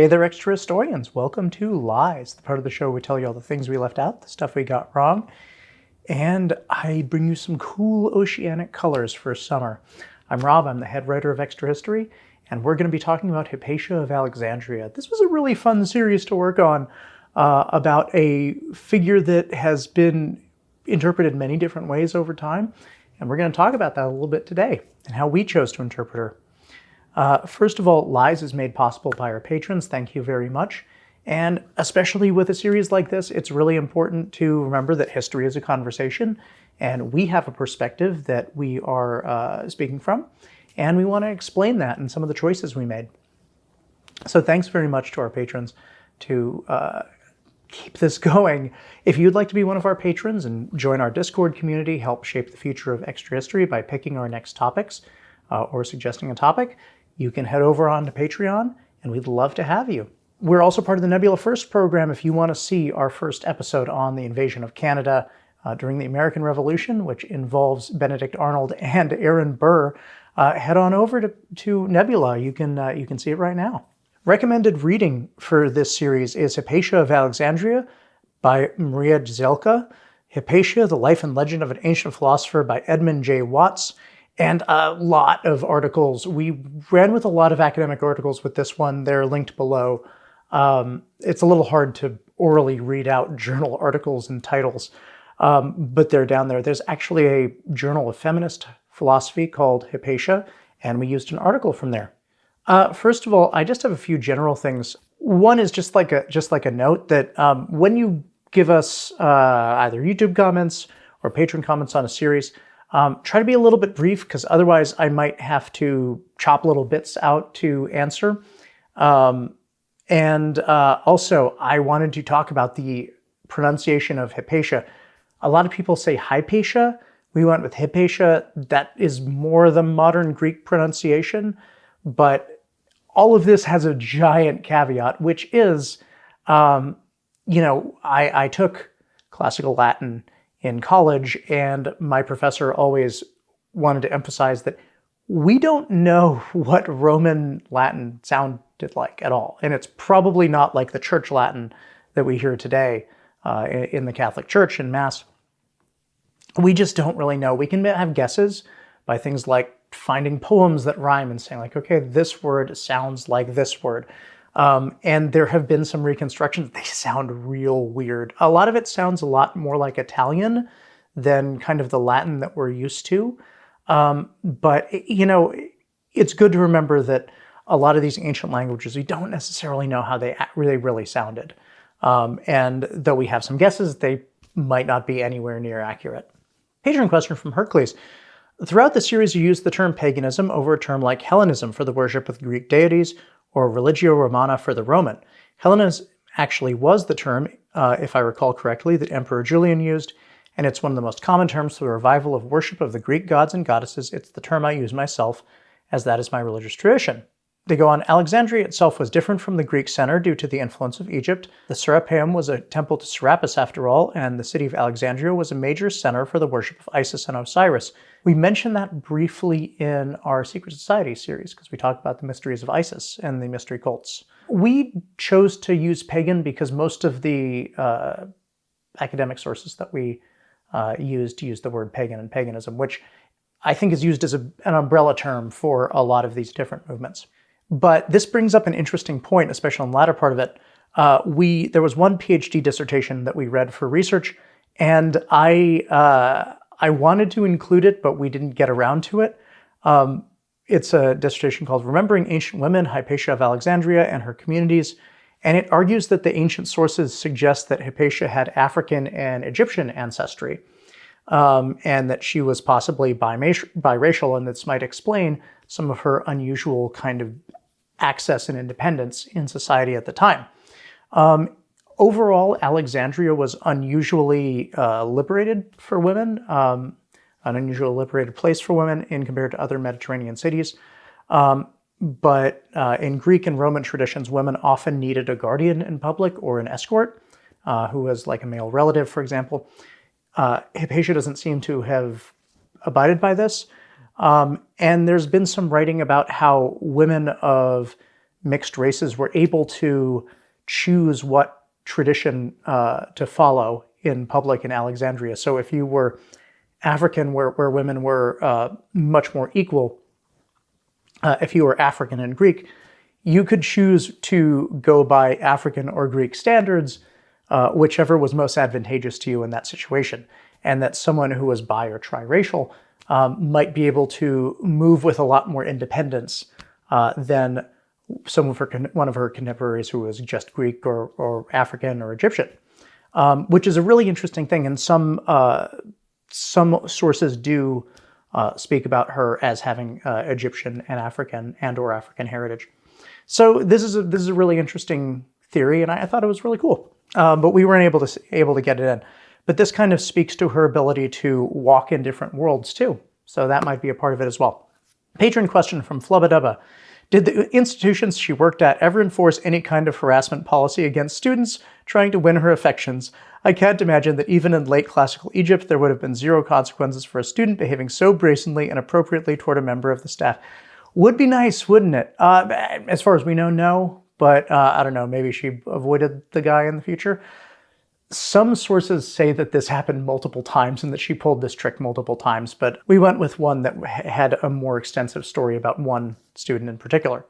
Hey there, extra historians. Welcome to Lies, the part of the show where we tell you all the things we left out, the stuff we got wrong, and I bring you some cool oceanic colors for summer. I'm Rob, I'm the head writer of Extra History, and we're going to be talking about Hypatia of Alexandria. This was a really fun series to work on about a figure that has been interpreted many different ways over time, and we're going to talk about that a little bit today, and how we chose to interpret her. First of all, Lies is made possible by our patrons. Thank you very much. And especially with a series like this, it's really important to remember that history is a conversation, and we have a perspective that we are speaking from, and we want to explain that and some of the choices we made. So thanks very much to our patrons to keep this going. If you'd like to be one of our patrons and join our Discord community, help shape the future of Extra History by picking our next topics or suggesting a topic, you can head over on to Patreon, and we'd love to have you. We're also part of the Nebula First program. If you want to see our first episode on the invasion of Canada during the American Revolution, which involves Benedict Arnold and Aaron Burr, head on over to Nebula. You can see it right now. Recommended reading for this series is Hypatia of Alexandria by Maria Jelka, Hypatia, The Life and Legend of an Ancient Philosopher by Edmund J. Watts, and a lot of articles. We ran with a lot of academic articles with this one. They're linked below. It's a little hard to orally read out journal articles and titles, but they're down there. There's actually a journal of feminist philosophy called Hypatia, and we used an article from there. First of all, I just have a few general things. One is just like a note that when you give us either YouTube comments or Patreon comments on a series, try to be a little bit brief, because otherwise I might have to chop little bits out to answer. Also, I wanted to talk about the pronunciation of Hypatia. A lot of people say Hypatia. We went with Hypatia. That is more the modern Greek pronunciation, but all of this has a giant caveat, which is, I took classical Latin in college, and my professor always wanted to emphasize that we don't know what Roman Latin sounded like at all. And it's probably not like the Church Latin that we hear today in the Catholic Church in Mass. We just don't really know. We can have guesses by things like finding poems that rhyme and saying like, okay, this word sounds like this word. And there have been some reconstructions. They sound real weird. A lot of it sounds a lot more like Italian than kind of the Latin that we're used to. But it's good to remember that a lot of these ancient languages, we don't necessarily know how they really sounded. And though we have some guesses, they might not be anywhere near accurate. Patron question from Hercules. Throughout the series, you use the term paganism over a term like Hellenism for the worship of Greek deities, or Religio Romana for the Roman. Hellenism actually was the term, if I recall correctly, that Emperor Julian used, and it's one of the most common terms for the revival of worship of the Greek gods and goddesses. It's the term I use myself, as that is my religious tradition. They go on, Alexandria itself was different from the Greek center due to the influence of Egypt. The Serapeum was a temple to Serapis after all, and the city of Alexandria was a major center for the worship of Isis and Osiris. We mentioned that briefly in our Secret Society series, because we talked about the mysteries of Isis and the mystery cults. We chose to use pagan because most of the academic sources that we used to use the word pagan and paganism, which I think is used as an umbrella term for a lot of these different movements. But this brings up an interesting point, especially in the latter part of it. There was one PhD dissertation that we read for research, and I wanted to include it, but we didn't get around to it. It's a dissertation called Remembering Ancient Women, Hypatia of Alexandria and Her Communities, and it argues that the ancient sources suggest that Hypatia had African and Egyptian ancestry, and that she was possibly biracial, and this might explain some of her unusual kind of access and independence in society at the time. Overall, Alexandria was unusually liberated for women, an unusually liberated place for women in compared to other Mediterranean cities. But in Greek and Roman traditions, women often needed a guardian in public or an escort, who was like a male relative, for example. Hypatia doesn't seem to have abided by this. And there's been some writing about how women of mixed races were able to choose what tradition to follow in public in Alexandria. So if you were African, where women were much more equal, if you were African and Greek, you could choose to go by African or Greek standards, whichever was most advantageous to you in that situation. And that someone who was bi or triracial might be able to move with a lot more independence than one of her contemporaries who was just Greek or African or Egyptian, which is a really interesting thing. And some sources do speak about her as having Egyptian and African or African heritage. So this is a really interesting theory, and I thought it was really cool. But we weren't able to get it in. But this kind of speaks to her ability to walk in different worlds too. So that might be a part of it as well. Patron question from Flubbadubba. Did the institutions she worked at ever enforce any kind of harassment policy against students trying to win her affections? I can't imagine that even in late classical Egypt, there would have been zero consequences for a student behaving so brazenly and appropriately toward a member of the staff. Would be nice, wouldn't it? As far as we know, no. But I don't know, maybe she avoided the guy in the future. Some sources say that this happened multiple times and that she pulled this trick multiple times, but we went with one that had a more extensive story about one student in particular.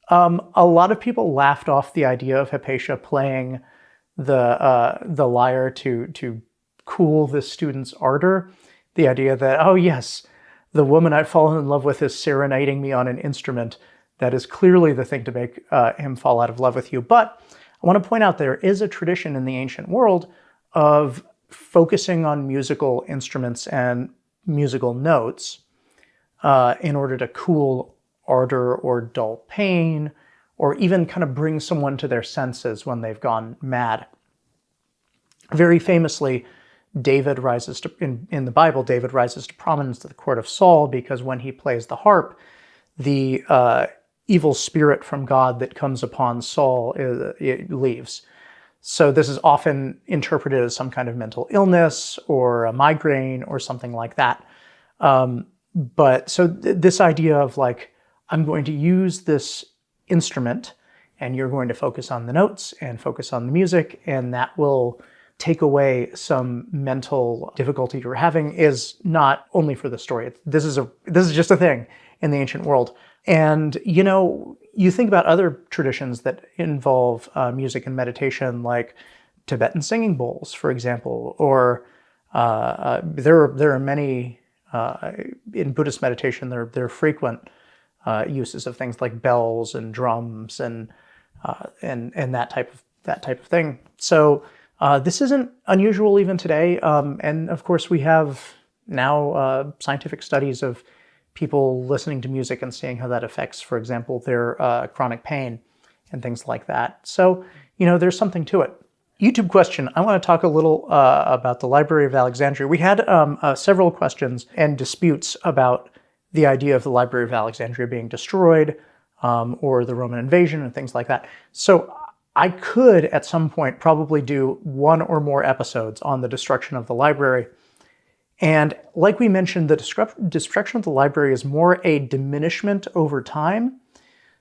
A lot of people laughed off the idea of Hypatia playing the lyre to cool this student's ardor. The idea that, oh yes, the woman I've fallen in love with is serenading me on an instrument. That is clearly the thing to make him fall out of love with you. But I want to point out there is a tradition in the ancient world of focusing on musical instruments and musical notes in order to cool ardor or dull pain, or even kind of bring someone to their senses when they've gone mad. Very famously, David rises to, in the Bible, David rises to prominence at the court of Saul because when he plays the harp, the evil spirit from God that comes upon Saul it leaves. So this is often interpreted as some kind of mental illness or a migraine or something like that. But so this idea of like, I'm going to use this instrument and you're going to focus on the notes and focus on the music, and that will take away some mental difficulty you're having, is not only for the story. This is just a thing in the ancient world. And, you know, you think about other traditions that involve music and meditation, like Tibetan singing bowls, for example, or there are many, in Buddhist meditation, there are frequent uses of things like bells and drums and that type of thing. So this isn't unusual even today. And of course, we have now scientific studies of people listening to music and seeing how that affects, for example, their chronic pain and things like that. So, you know, there's something to it. YouTube question. I want to talk a little about the Library of Alexandria. We had several questions and disputes about the idea of the Library of Alexandria being destroyed or the Roman invasion and things like that. So I could, at some point, probably do one or more episodes on the destruction of the library. And like we mentioned, the destruction of the library is more a diminishment over time.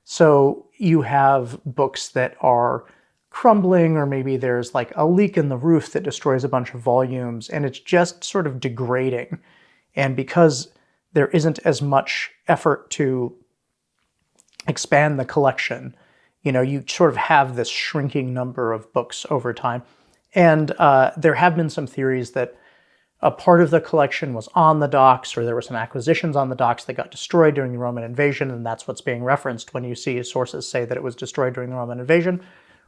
So you have books that are crumbling, or maybe there's like a leak in the roof that destroys a bunch of volumes, and it's just sort of degrading. And because there isn't as much effort to expand the collection, you know, you sort of have this shrinking number of books over time. And there have been some theories that a part of the collection was on the docks, or there were some acquisitions on the docks that got destroyed during the Roman invasion, and that's what's being referenced when you see sources say that it was destroyed during the Roman invasion,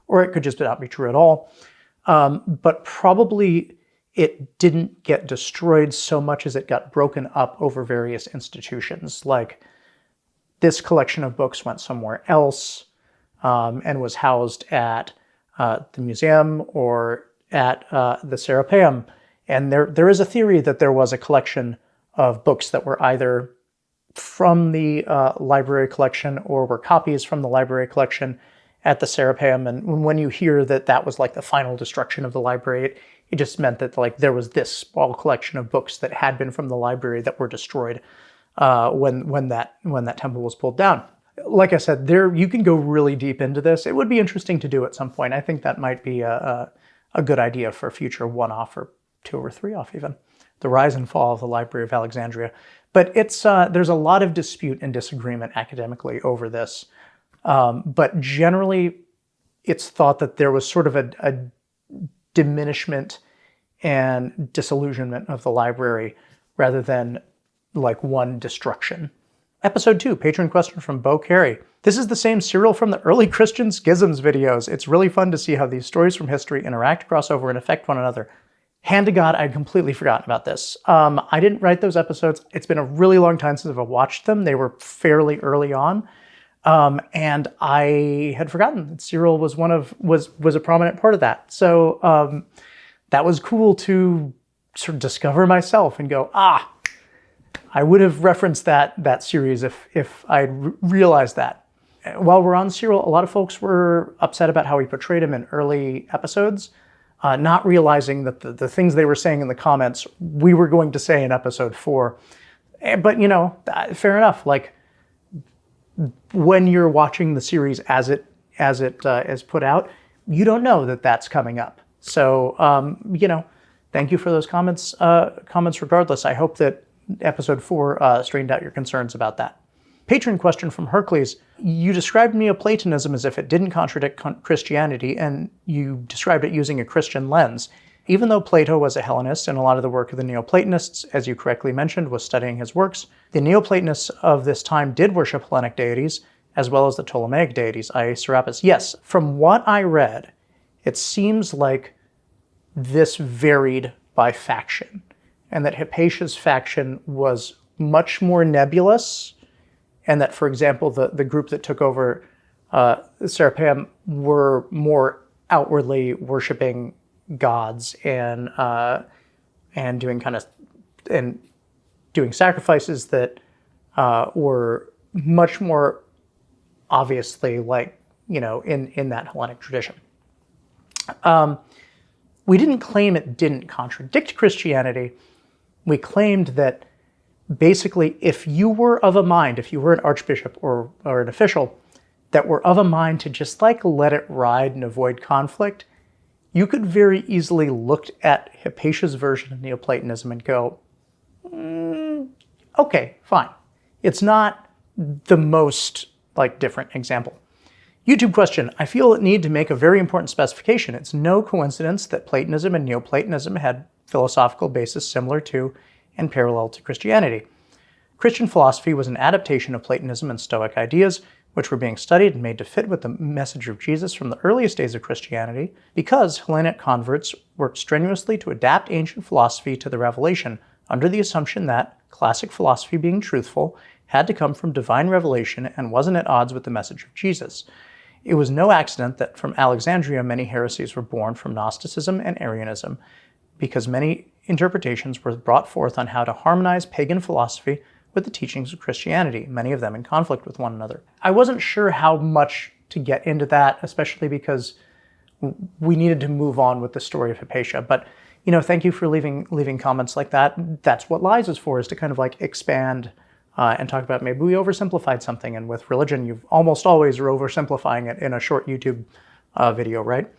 or it could just not be true at all. But probably it didn't get destroyed so much as it got broken up over various institutions. Like this collection of books went somewhere else and was housed at the museum or at the Serapeum. And there is a theory that there was a collection of books that were either from the library collection or were copies from the library collection at the Serapeum. And when you hear that that was like the final destruction of the library, it just meant that like there was this small collection of books that had been from the library that were destroyed when that temple was pulled down. like I said, there you can go really deep into this. It would be interesting to do at some point. I think that might be a good idea for a future one-off or two or three-off even. The rise and fall of the Library of Alexandria. But it's there's a lot of dispute and disagreement academically over this. But generally, it's thought that there was sort of a diminishment and disillusionment of the library rather than like one destruction. Episode 2, patron question from Bo Carey. This is the same Cyril from the Early Christian Schisms videos. It's really fun to see how these stories from history interact, cross over, and affect one another. Hand to God, I'd completely forgotten about this. I didn't write those episodes. It's been a really long time since I've watched them. They were fairly early on. And I had forgotten that Cyril was was a prominent part of that. So that was cool to sort of discover myself and go, I would have referenced that series if I'd realized that. While we're on Cyril, a lot of folks were upset about how he portrayed him in early episodes, not realizing that the things they were saying in the comments, we were going to say in episode 4. But, fair enough. Like, when you're watching the series as it is put out, you don't know that that's coming up. So, thank you for those comments regardless. I hope that episode 4 straightened out your concerns about that. Patron question from Hercules. You described Neoplatonism as if it didn't contradict Christianity, and you described it using a Christian lens. Even though Plato was a Hellenist and a lot of the work of the Neoplatonists, as you correctly mentioned, was studying his works, the Neoplatonists of this time did worship Hellenic deities, as well as the Ptolemaic deities, i.e. Serapis. Yes, from what I read, it seems like this varied by faction, and that Hypatia's faction was much more nebulous, and that, for example, the group that took over Serapeum were more outwardly worshiping gods and doing doing sacrifices that were much more obviously in that Hellenic tradition. We didn't claim it didn't contradict Christianity. We claimed that basically if you were of a mind, if you were an archbishop or an official that were of a mind to just let it ride and avoid conflict, you could very easily look at Hypatia's version of Neoplatonism and go, okay, fine. It's not the most different example. YouTube question. I feel a need to make a very important specification. It's no coincidence that Platonism and Neoplatonism had philosophical basis similar to and parallel to Christianity. Christian philosophy was an adaptation of Platonism and Stoic ideas, which were being studied and made to fit with the message of Jesus from the earliest days of Christianity, because Hellenic converts worked strenuously to adapt ancient philosophy to the revelation, under the assumption that classic philosophy, being truthful, had to come from divine revelation and wasn't at odds with the message of Jesus. It was no accident that from Alexandria many heresies were born from Gnosticism and Arianism, because many interpretations were brought forth on how to harmonize pagan philosophy with the teachings of Christianity, many of them in conflict with one another. I wasn't sure how much to get into that, especially because we needed to move on with the story of Hypatia. But, thank you for leaving comments like that. That's what Lies is for, is to kind of expand and talk about maybe we oversimplified something. And with religion, you almost always are oversimplifying it in a short YouTube video, right?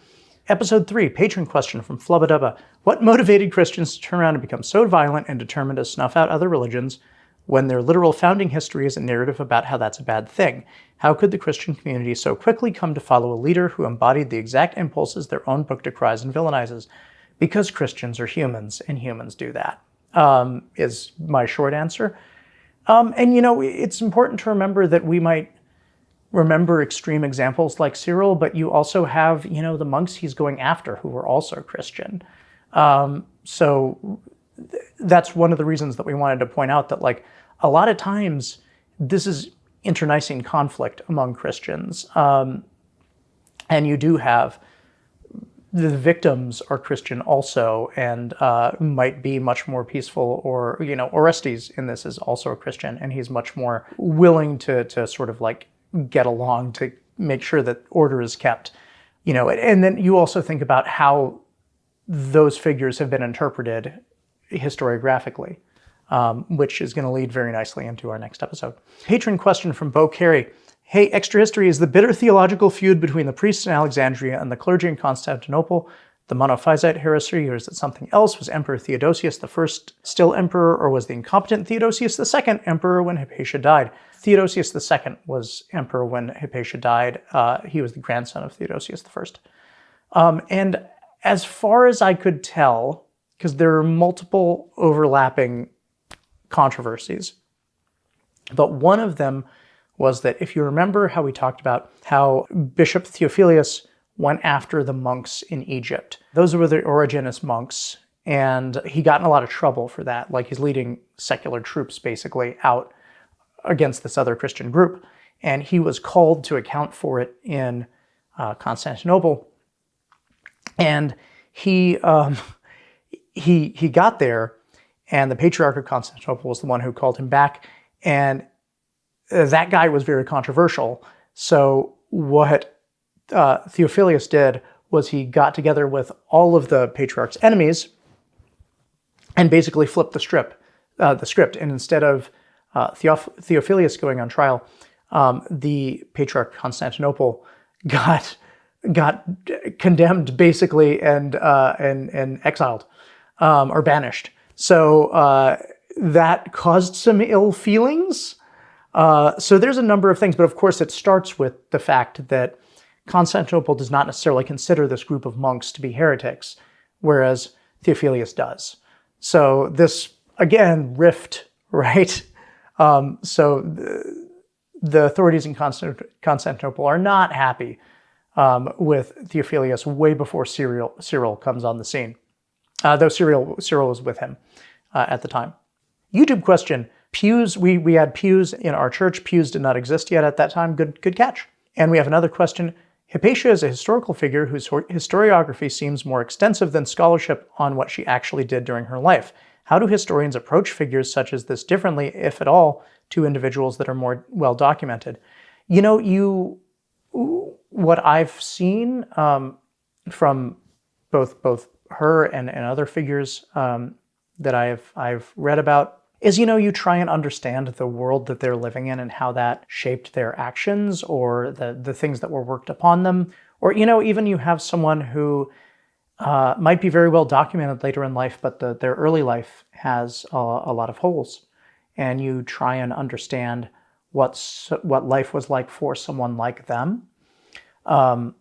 Episode 3, patron question from Flubbadubba. What motivated Christians to turn around and become so violent and determined to snuff out other religions when their literal founding history is a narrative about how that's a bad thing? How could the Christian community so quickly come to follow a leader who embodied the exact impulses their own book decries and villainizes? Because Christians are humans, and humans do that, is my short answer. It's important to remember that we might remember extreme examples like Cyril, but you also have, the monks he's going after who were also Christian. So that's one of the reasons that we wanted to point out that, a lot of times this is internecine conflict among Christians. And you do have the victims are Christian also, and might be much more peaceful, or, Orestes in this is also a Christian, and he's much more willing to sort of get along to make sure that order is kept, and then you also think about how those figures have been interpreted historiographically, which is going to lead very nicely into our next episode. Patron question from Bo Carey. Hey, extra history is the bitter theological feud between the priests in Alexandria and the clergy in Constantinople. The Monophysite heresy, or is it something else? Was Emperor Theodosius I still emperor, or was the incompetent Theodosius II emperor when Hypatia died? Theodosius II was emperor when Hypatia died. He was the grandson of Theodosius I. And as far as I could tell, because there are multiple overlapping controversies, but one of them was that if you remember how we talked about how Bishop Theophilus went after the monks in Egypt. Those were the Origenist monks, and he got in a lot of trouble for that. Like, he's leading secular troops basically out against this other Christian group, and he was called to account for it in Constantinople. And he got there, and the Patriarch of Constantinople was the one who called him back, and that guy was very controversial. So what Theophilus did was he got together with all of the Patriarch's enemies and basically flipped the script. And instead of Theophilus going on trial, the Patriarch of Constantinople got condemned basically and exiled or banished. So that caused some ill feelings. So there's a number of things, but of course it starts with the fact that Constantinople does not necessarily consider this group of monks to be heretics, whereas Theophilus does. So this, again, rift, right? So the authorities in Constantinople are not happy with Theophilus way before Cyril comes on the scene, though Cyril was with him at the time. YouTube question. Pews, we had pews in our church. Pews did not exist yet at that time. Good catch. And we have another question. Hypatia is a historical figure whose historiography seems more extensive than scholarship on what she actually did during her life. How do historians approach figures such as this differently, if at all, to individuals that are more well documented? What I've seen from both her and other figures that I've read about is, you try and understand the world that they're living in and how that shaped their actions or the things that were worked upon them. Or, even you have someone who might be very well documented later in life, but their early life has a lot of holes. And you try and understand what life was like for someone like them. A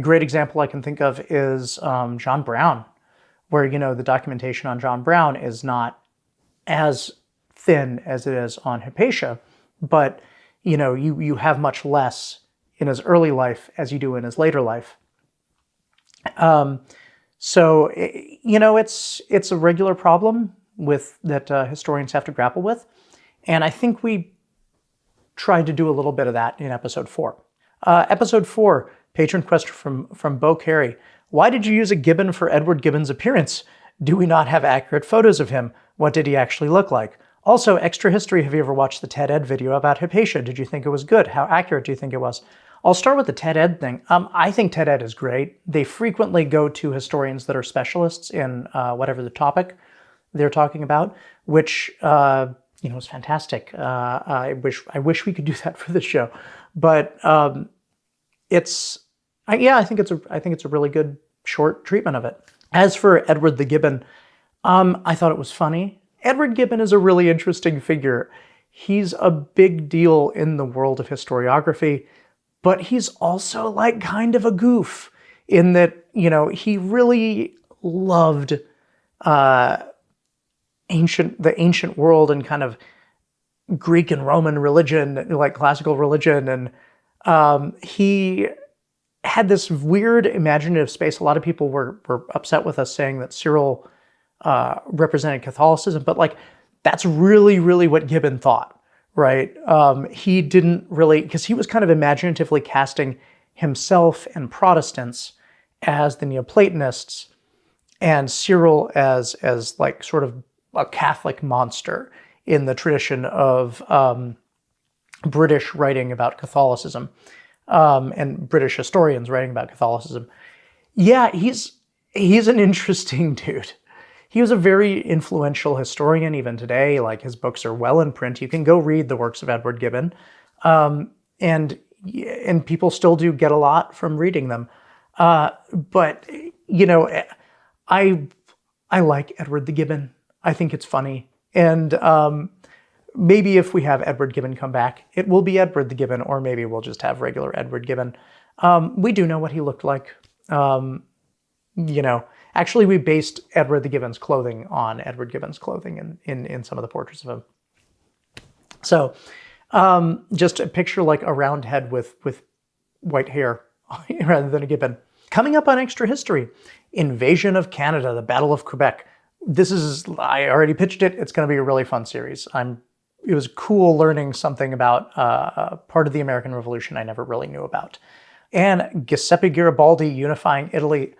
great example I can think of is John Brown, where, the documentation on John Brown is not as thin as it is on Hypatia, but you have much less in his early life as you do in his later life. So it's a regular problem that historians have to grapple with, and I think we tried to do a little bit of that in episode 4. Episode 4, patron question from Bo Carey. Why did you use a Gibbon for Edward Gibbon's appearance? Do we not have accurate photos of him? What did he actually look like? Also, extra history, have you ever watched the TED Ed video about Hypatia? Did you think it was good? How accurate do you think it was? I'll start with the TED Ed thing. I think TED Ed is great. They frequently go to historians that are specialists in whatever the topic they're talking about, which is fantastic. I wish we could do that for the show, but I think it's a really good short treatment of it. As for Edward the Gibbon, I thought it was funny. Edward Gibbon is a really interesting figure. He's a big deal in the world of historiography, but he's also like kind of a goof in that, he really loved the ancient world and kind of Greek and Roman religion, like classical religion. And he had this weird imaginative space. A lot of people were upset with us saying that Cyril represented Catholicism, but that's really, really what Gibbon thought, right? He didn't really, because he was kind of imaginatively casting himself and Protestants as the Neoplatonists and Cyril as sort of a Catholic monster in the tradition of British writing about Catholicism and British historians writing about Catholicism. Yeah, he's an interesting dude. He was a very influential historian even today. His books are well in print. You can go read the works of Edward Gibbon. and people still do get a lot from reading them. But I like Edward the Gibbon. I think it's funny, and maybe if we have Edward Gibbon come back, it will be Edward the Gibbon, or maybe we'll just have regular Edward Gibbon. We do know what he looked like. Actually, we based Edward the Gibbon's clothing on Edward Gibbon's clothing in some of the portraits of him. So just a picture like a round head with white hair rather than a gibbon. Coming up on Extra History, Invasion of Canada, the Battle of Quebec. I already pitched it. It's going to be a really fun series. It was cool learning something about part of the American Revolution I never really knew about. And Giuseppe Garibaldi unifying Italy.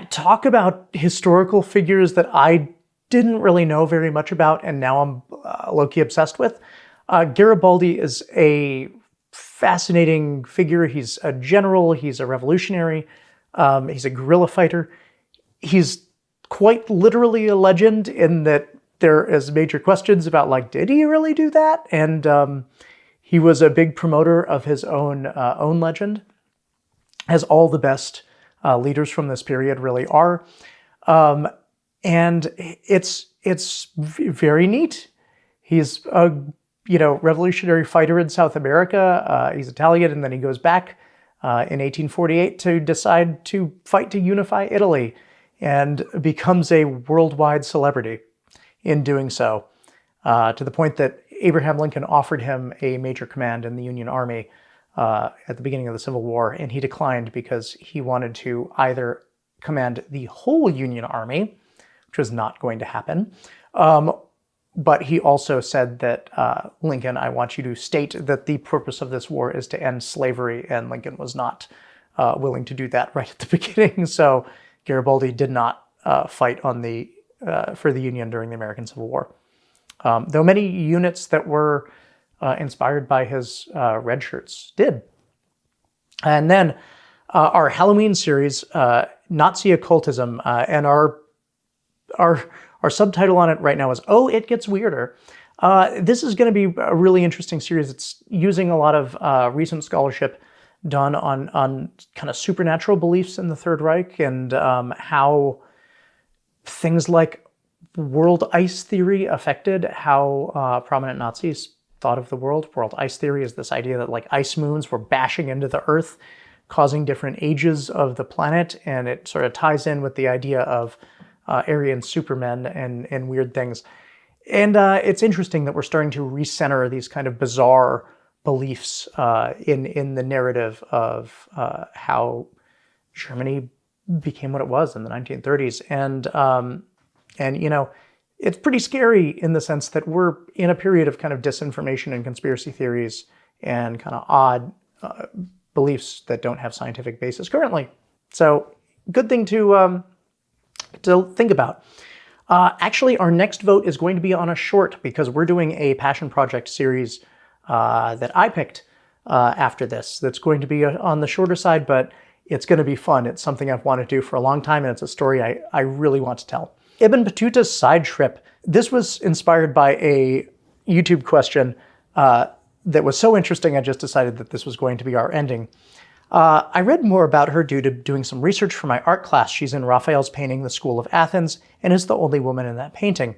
Talk about historical figures that I didn't really know very much about, and now I'm low-key obsessed with. Garibaldi is a fascinating figure. He's a general, he's a revolutionary, he's a guerrilla fighter. He's quite literally a legend in that there is major questions about, like, did he really do that? And he was a big promoter of his own legend, as all the best leaders from this period really are. And it's very neat. He's a revolutionary fighter in South America. He's Italian, and then he goes back in 1848 to decide to fight to unify Italy, and becomes a worldwide celebrity in doing so, to the point that Abraham Lincoln offered him a major command in the Union Army at the beginning of the Civil War, and he declined because he wanted to either command the whole Union Army, which was not going to happen, but he also said that, Lincoln, I want you to state that the purpose of this war is to end slavery, and Lincoln was not willing to do that right at the beginning. So Garibaldi did not fight for the Union during the American Civil War. Though many units that were inspired by his red shirts did. And then our Halloween series, Nazi Occultism, and our subtitle on it right now is, Oh, It Gets Weirder. This is going to be a really interesting series. It's using a lot of recent scholarship done on kind of supernatural beliefs in the Third Reich, and how things like world ice theory affected how prominent Nazis thought of the world. World ice theory is this idea that, like, ice moons were bashing into the Earth, causing different ages of the planet, and it sort of ties in with the idea of Aryan supermen and weird things. And it's interesting that we're starting to recenter these kind of bizarre beliefs in the narrative of how Germany became what it was in the 1930s. And it's pretty scary in the sense that we're in a period of kind of disinformation and conspiracy theories and kind of odd beliefs that don't have scientific basis currently. So good thing to think about. Actually, our next vote is going to be on a short, because we're doing a Passion Project series that I picked after this. That's going to be on the shorter side, but it's going to be fun. It's something I've wanted to do for a long time, and it's a story I really want to tell. Ibn Battuta's side trip. This was inspired by a YouTube question that was so interesting, I just decided that this was going to be our ending. I read more about her due to doing some research for my art class. She's in Raphael's painting, The School of Athens, and is the only woman in that painting.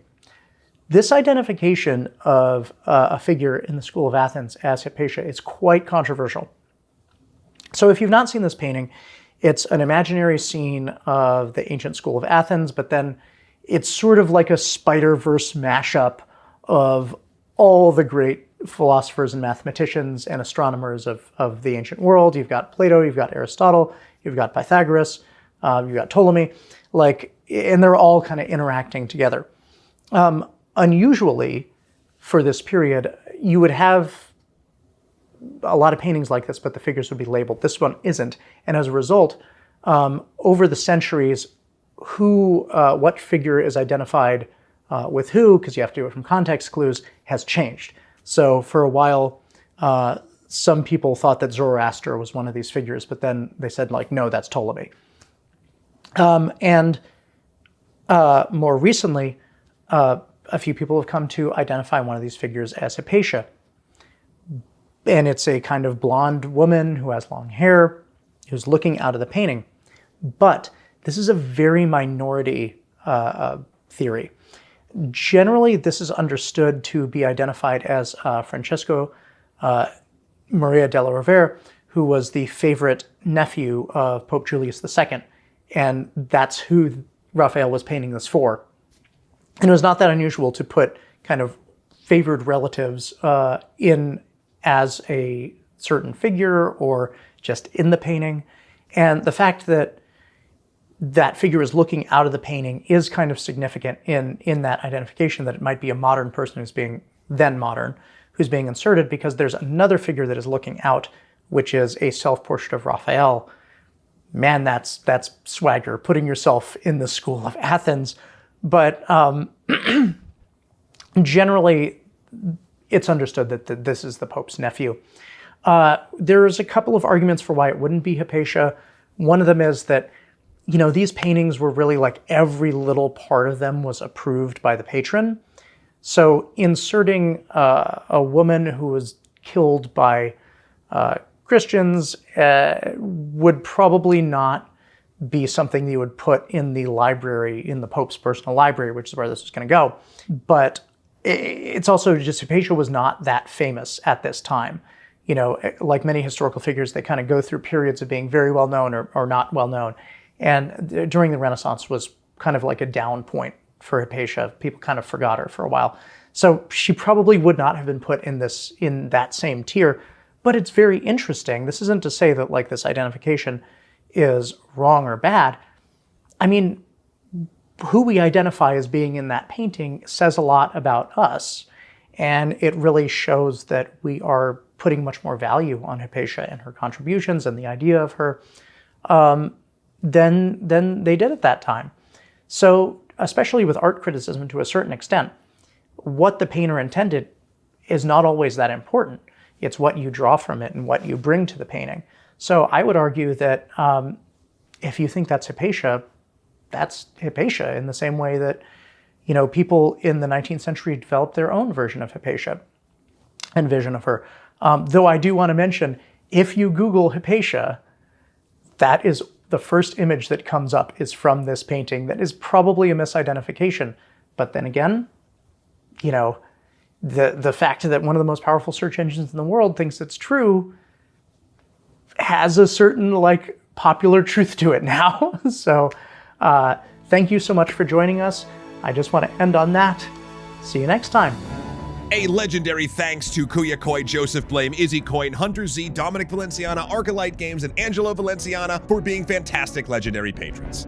This identification of a figure in the School of Athens as Hypatia is quite controversial. So if you've not seen this painting, it's an imaginary scene of the ancient School of Athens, but then it's sort of like a Spider-Verse mashup of all the great philosophers and mathematicians and astronomers of the ancient world. You've got Plato, you've got Aristotle, you've got Pythagoras, you've got Ptolemy, and they're all kind of interacting together. Unusually, for this period, you would have a lot of paintings like this, but the figures would be labeled. This one isn't. And as a result, over the centuries, what figure is identified with who, because you have to do it from context clues, has changed. So for a while, some people thought that Zoroaster was one of these figures, but then they said, no, that's Ptolemy. And more recently, a few people have come to identify one of these figures as Hypatia. And it's a kind of blonde woman who has long hair, who's looking out of the painting. But this is a very minority theory. Generally, this is understood to be identified as Francesco Maria della Rovere, who was the favorite nephew of Pope Julius II. And that's who Raphael was painting this for. And it was not that unusual to put kind of favored relatives in as a certain figure or just in the painting. And the fact that that figure is looking out of the painting is kind of significant in that identification, that it might be a modern person who's being inserted, because there's another figure that is looking out, which is a self-portrait of Raphael. Man, that's swagger, putting yourself in the school of Athens. But generally, it's understood that this is the Pope's nephew. There's a couple of arguments for why it wouldn't be Hypatia. One of them is that, these paintings were really like every little part of them was approved by the patron. So inserting a woman who was killed by Christians would probably not be something you would put in the library, in the Pope's personal library, which is where this is going to go. But it's also just Hypatia was not that famous at this time. Like many historical figures, they kind of go through periods of being very well known or not well known. And during the Renaissance was kind of like a down point for Hypatia. People kind of forgot her for a while. So she probably would not have been put in that same tier. But it's very interesting. This isn't to say that like this identification is wrong or bad. I mean, who we identify as being in that painting says a lot about us. And it really shows that we are putting much more value on Hypatia and her contributions and the idea of her than they did at that time. So, especially with art criticism to a certain extent, what the painter intended is not always that important. It's what you draw from it and what you bring to the painting. So I would argue that if you think that's Hypatia in the same way that, people in the 19th century developed their own version of Hypatia and vision of her. Though I do want to mention, if you Google Hypatia, that is the first image that comes up is from this painting. That is probably a misidentification. But then again, the fact that one of the most powerful search engines in the world thinks it's true has a certain popular truth to it now. So thank you so much for joining us. I just want to end on that. See you next time. A legendary thanks to Kuya Koi, Joseph Blame, Izzy Coyne, Hunter Z, Dominic Valenciana, Arcolite Games, and Angelo Valenciana for being fantastic legendary patrons.